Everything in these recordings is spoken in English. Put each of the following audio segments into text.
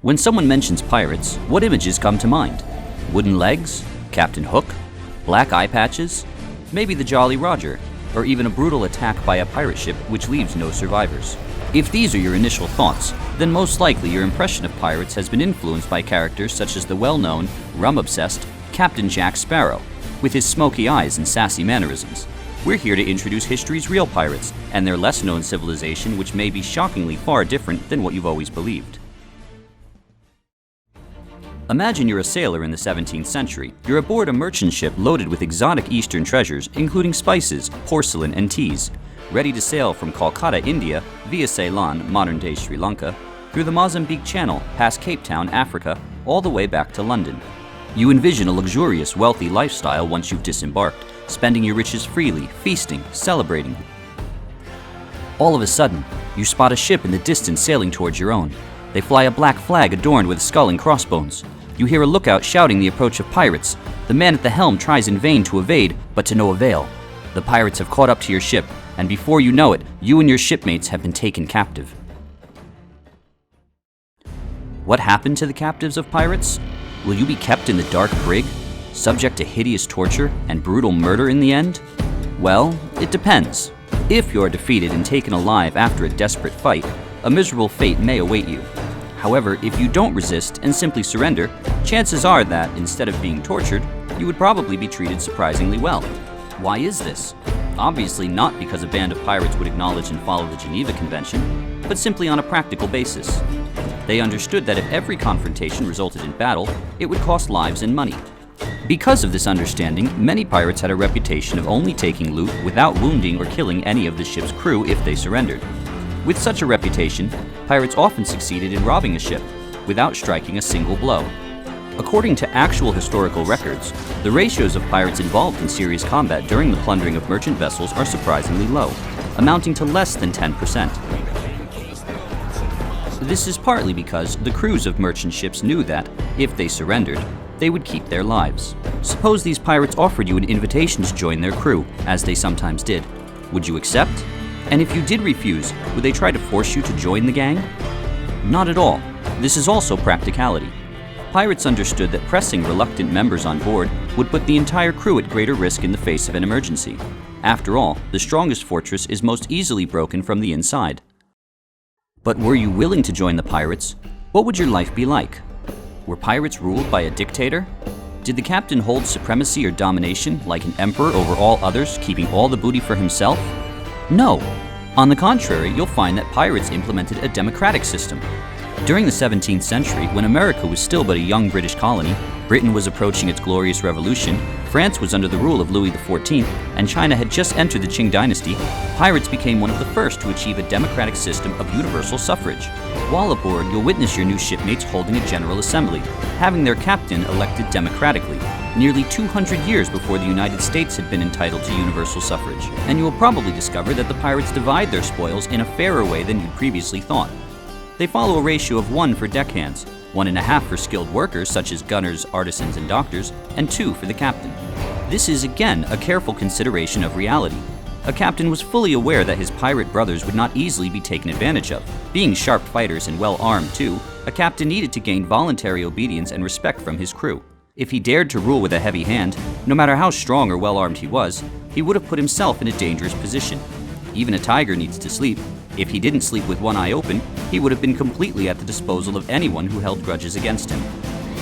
When someone mentions pirates, what images come to mind? Wooden legs? Captain Hook? Black eye patches? Maybe the Jolly Roger, or even a brutal attack by a pirate ship which leaves no survivors. If these are your initial thoughts, then most likely your impression of pirates has been influenced by characters such as the well-known, rum-obsessed Captain Jack Sparrow, with his smoky eyes and sassy mannerisms. We're here to introduce history's real pirates and their less-known civilization, which may be shockingly far different than what you've always believed. Imagine you're a sailor in the 17th century. You're aboard a merchant ship loaded with exotic Eastern treasures, including spices, porcelain, and teas, ready to sail from Calcutta, India, via Ceylon, modern-day Sri Lanka, through the Mozambique Channel, past Cape Town, Africa, all the way back to London. You envision a luxurious, wealthy lifestyle once you've disembarked, spending your riches freely, feasting, celebrating. All of a sudden, you spot a ship in the distance sailing towards your own. They fly a black flag adorned with a skull and crossbones. You hear a lookout shouting the approach of pirates. The man at the helm tries in vain to evade, but to no avail. The pirates have caught up to your ship, and before you know it, you and your shipmates have been taken captive. What happened to the captives of pirates? Will you be kept in the dark brig, subject to hideous torture and brutal murder in the end? Well, it depends. If you're defeated and taken alive after a desperate fight, a miserable fate may await you. However, if you don't resist and simply surrender, chances are that, instead of being tortured, you would probably be treated surprisingly well. Why is this? Obviously not because a band of pirates would acknowledge and follow the Geneva Convention, but simply on a practical basis. They understood that if every confrontation resulted in battle, it would cost lives and money. Because of this understanding, many pirates had a reputation of only taking loot without wounding or killing any of the ship's crew if they surrendered. With such a reputation, pirates often succeeded in robbing a ship without striking a single blow. According to actual historical records, the ratios of pirates involved in serious combat during the plundering of merchant vessels are surprisingly low, amounting to less than 10%. This is partly because the crews of merchant ships knew that, if they surrendered, they would keep their lives. Suppose these pirates offered you an invitation to join their crew, as they sometimes did. Would you accept? And if you did refuse, would they try to force you to join the gang? Not at all. This is also practicality. Pirates understood that pressing reluctant members on board would put the entire crew at greater risk in the face of an emergency. After all, the strongest fortress is most easily broken from the inside. But were you willing to join the pirates, what would your life be like? Were pirates ruled by a dictator? Did the captain hold supremacy or domination like an emperor over all others, keeping all the booty for himself? No. On the contrary, you'll find that pirates implemented a democratic system. During the 17th century, when America was still but a young British colony, Britain was approaching its glorious revolution, France was under the rule of Louis XIV, and China had just entered the Qing dynasty, pirates became one of the first to achieve a democratic system of universal suffrage. While aboard, you'll witness your new shipmates holding a general assembly, having their captain elected democratically, nearly 200 years before the United States had been entitled to universal suffrage. And you will probably discover that the pirates divide their spoils in a fairer way than you'd previously thought. They follow a ratio of 1 for deckhands, 1.5 for skilled workers such as gunners, artisans, and doctors, and 2 for the captain. This is again a careful consideration of reality. A captain was fully aware that his pirate brothers would not easily be taken advantage of. Being sharp fighters and well armed too, a captain needed to gain voluntary obedience and respect from his crew. If he dared to rule with a heavy hand, no matter how strong or well armed he was, he would have put himself in a dangerous position. Even a tiger needs to sleep. If he didn't sleep with one eye open, he would have been completely at the disposal of anyone who held grudges against him.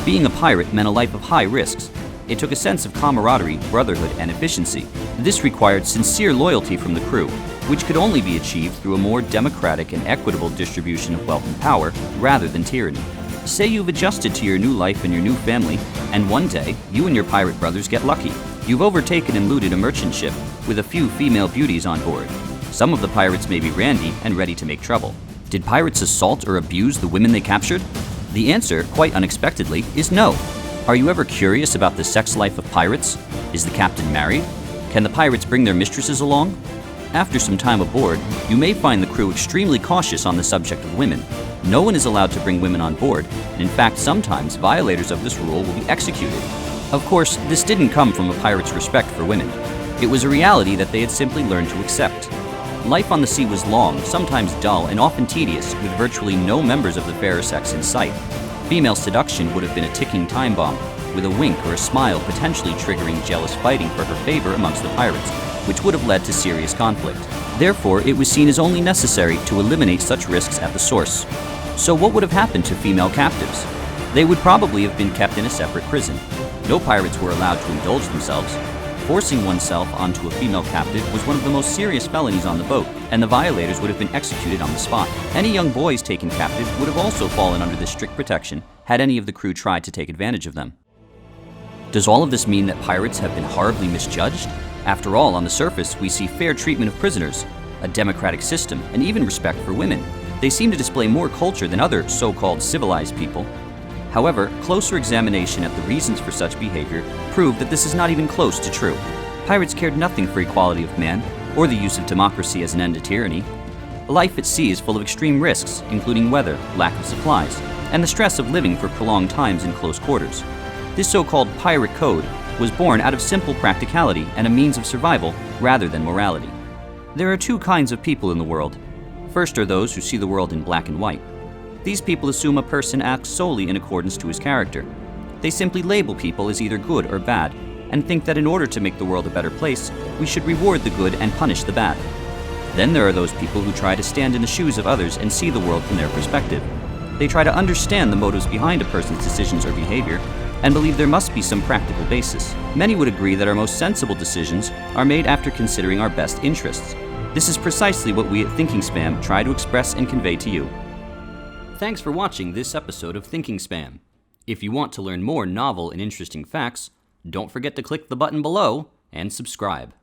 Being a pirate meant a life of high risks. It took a sense of camaraderie, brotherhood, and efficiency. This required sincere loyalty from the crew, which could only be achieved through a more democratic and equitable distribution of wealth and power rather than tyranny. Say you've adjusted to your new life and your new family, and one day, you and your pirate brothers get lucky. You've overtaken and looted a merchant ship with a few female beauties on board. Some of the pirates may be randy and ready to make trouble. Did pirates assault or abuse the women they captured? The answer, quite unexpectedly, is no. Are you ever curious about the sex life of pirates? Is the captain married? Can the pirates bring their mistresses along? After some time aboard, you may find the crew extremely cautious on the subject of women. No one is allowed to bring women on board, and in fact, sometimes violators of this rule will be executed. Of course, this didn't come from a pirate's respect for women. It was a reality that they had simply learned to accept. Life on the sea was long, sometimes dull, and often tedious, with virtually no members of the fairer sex in sight. Female seduction would have been a ticking time bomb, with a wink or a smile potentially triggering jealous fighting for her favor amongst the pirates, which would have led to serious conflict. Therefore, it was seen as only necessary to eliminate such risks at the source. So what would have happened to female captives? They would probably have been kept in a separate prison. No pirates were allowed to indulge themselves. Forcing oneself onto a female captive was one of the most serious felonies on the boat, and the violators would have been executed on the spot. Any young boys taken captive would have also fallen under this strict protection had any of the crew tried to take advantage of them. Does all of this mean that pirates have been horribly misjudged? After all, on the surface, we see fair treatment of prisoners, a democratic system, and even respect for women. They seem to display more culture than other so-called civilized people. However, closer examination at the reasons for such behavior prove that this is not even close to true. Pirates cared nothing for equality of man, or the use of democracy as an end to tyranny. Life at sea is full of extreme risks, including weather, lack of supplies, and the stress of living for prolonged times in close quarters. This so-called pirate code was born out of simple practicality and a means of survival rather than morality. There are two kinds of people in the world. First are those who see the world in black and white. These people assume a person acts solely in accordance to his character. They simply label people as either good or bad, and think that in order to make the world a better place, we should reward the good and punish the bad. Then there are those people who try to stand in the shoes of others and see the world from their perspective. They try to understand the motives behind a person's decisions or behavior, and believe there must be some practical basis. Many would agree that our most sensible decisions are made after considering our best interests. This is precisely what we at Thinking Spam try to express and convey to you. Thanks for watching this episode of Thinking Spam. If you want to learn more novel and interesting facts, don't forget to click the button below and subscribe.